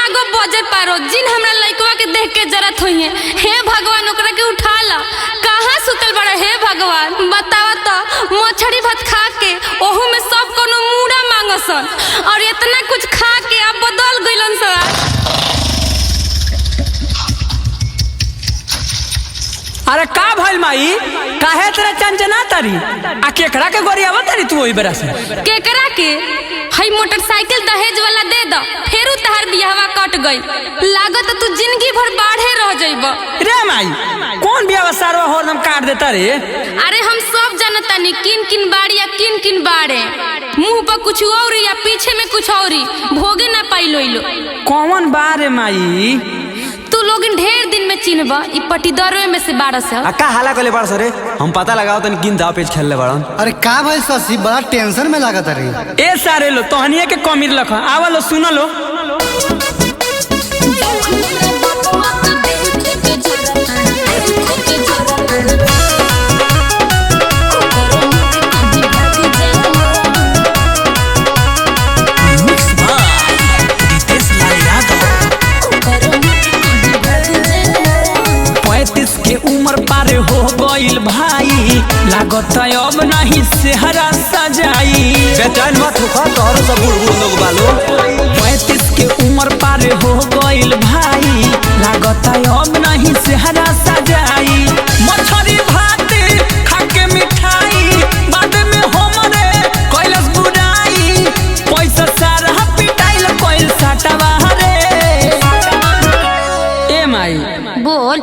लागो बजर पारो जिन हमरा लइकवा के देख के जरत होई है। हे भगवान ओकरा के उठा ला। कहां सुतल बड़ा हे भगवान बतावा तो। मछली भात खा के ओहू में सब कोनो मूड़ा मांगसन और इतना कुछ खा के अब बदल गइलन स। अरे का भइल माई काहे तेरा चंचना तारी आ केकरा के गोरियावा तारी तू ओई बेरा से केकरा के हई मोटरसाइकिल दहेज वाला दे द फेरू तहार बियाहवा कट गई। लागत तू जिंदगी भर बाढ़े रह जइब। रे माई कौन बियाहवा सारवा हरदम काट देता रे। अरे हम सब जानतानी किन किन बाड़ी या किन किन बाड़े मुंह पर कुछ और या पीछे में कुछ और भोगे ना पाई लोइलो। कौन बारे माई तू लोग ढेर दिन में चिन्हबा ई पटीदरवे में से 12 से। अक्का हाला कले बड़ सरे हम पता लगाओ तन किन दाव पेच खेलले बड़न। अरे का भाई शशि बड़ा टेंशन में लागत रे। ए सारे लो तोहनिए के कमीर लख आवा लो सुन लो। उम्र पार हो गइल भाई लागत अब नहीं सेहरा सजाई। बेचैन मत हो तोहरो सब बूढ़ बूढ़ लोग बालो। 35 के उम्र पार हो गइल भाई लागत अब नहीं सेहरा सजाई। मछली भात खा के मिठाई बाद में हमरे कैलस बुराई पैसा सारा पिटाइल कोइल साटवा रे। ए माई बोल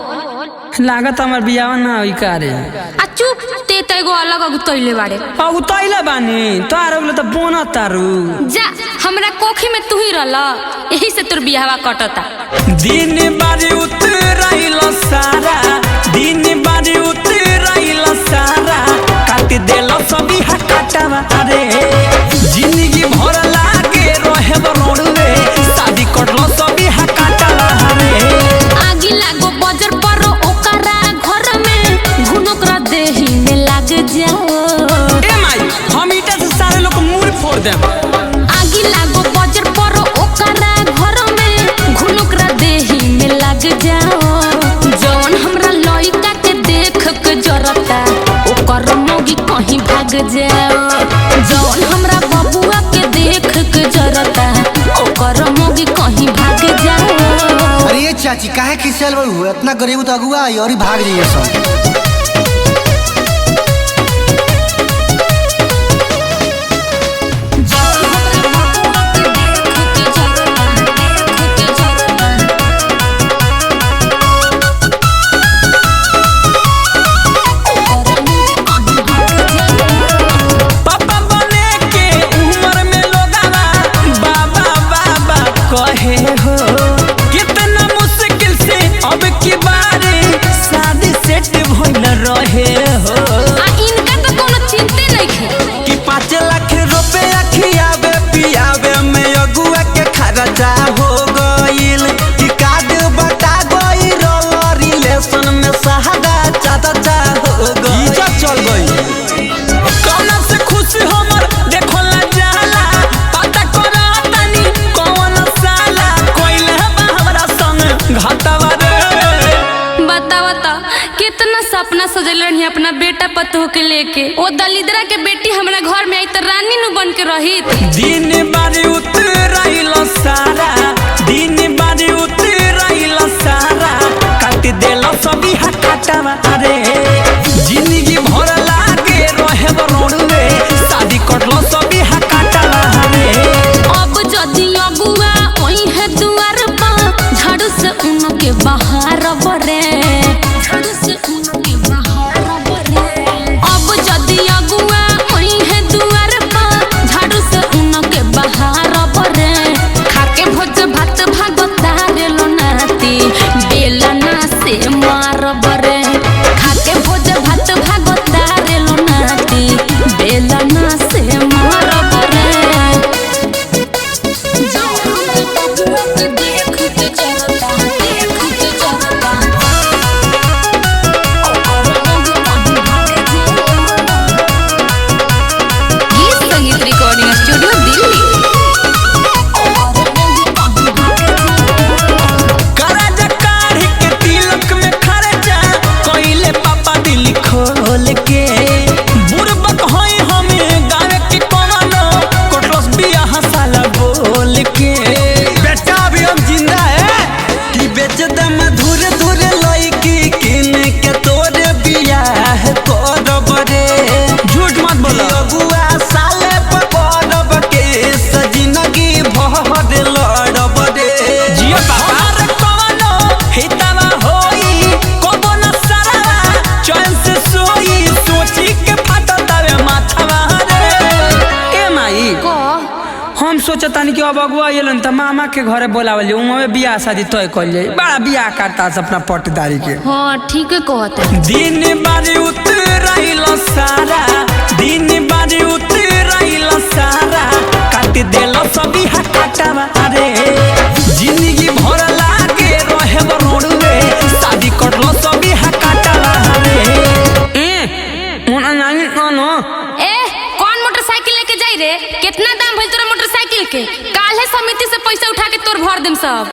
लागत हमर बियाह ना होई कारे। आ चुप ते तो एगो अलग अगुतइले बाड़े। अगुतइले बानी तार अगले तो बोना तारू। जा हमरा कोखी में तू ही रहला यही से तोर बियाहवा कटता। दिन बारी उतराइल सारा दिन बारी उतराइल सारा काट देलो सभी हकाटवा रे। जिंदगी भर लागे रहे बरोड़वे शादी करलो सभी हकाटवा रे। आगी लागो बजर पर ओकरा घर में घुनकरा देही में लाग जाओ। ए माई हम इटा से सारे लोग मुंह फोड़ देम। आगी लागो बजर पर ओकरा घर में घुनकरा देही में लाग जाओ। जौन हमरा लइका के देख के जरता ओकर मोगी कहीं भाग जाओ। जौन हमरा बबुआ के देख के जरता ओकर मोगी कहीं भाग जाओ। अरे ये चाची काहे खिसियल बड़ू इतना गरीब तो अगुआ आई और भाग जाइए सब। कहे हो कितना मुश्किल से अब की बारे शादी सेट भइल रहे हो। इनका तो कोनो चिंते नहीं है कि 5 लाख रुपया खियावे पियावे में अगुआ के खर्चा हो गइल। कि कार्ड बता गइल रिलेशन में सहारा चाचा हो गइल। इज्जत चल गई कौना से खुश हमर देखो ला जाला पता करा तनी कौन साला कोइल बा हमरा संग घाटवा रे। बतावा तो कितना सपना सजल रही अपना बेटा पतोह के लेके। ओ दलिद्रा के बेटी हमरा घर में आई तो रानी नु बन के रही। दिन बारी उतराइल सारा दिन बारी उतराइल सारा काट देलो सभी हकाटवा रे। जिंदगी भर लागे रहे बरोड़वे शादी करलो सभी हकाटवा रे। अब जदी अगुआ ओई है दुआर पर झाड़ू से उनके बाहर बरे। झाड़ू से उनके बाहर बरे। अब जदी अगुआ ओई है दुआर पर झाड़ू से उनके बाहर जब अगुआ अइलन त मामा के घरे बोलावली उमे बियाह शादी तय कइल जाई बड़ा बियाह करता से अपना पटदारी के। हाँ ठीक है कहता दिन बारी उतराइल सारा दिन बारी उतराइल सारा काट देल सभी हकाटावा रे जिंदगी भर लागे रहे रोडवे शादी करलो सभी हकाटावा रे मोना नानी कानो ए कौन मोटरसाइकिल लेके जाई रे? कितना दाम भइल तोरा मोटरसाइकिल के? काल्हे समिति से पैसा उठा के तोर भर देम सब।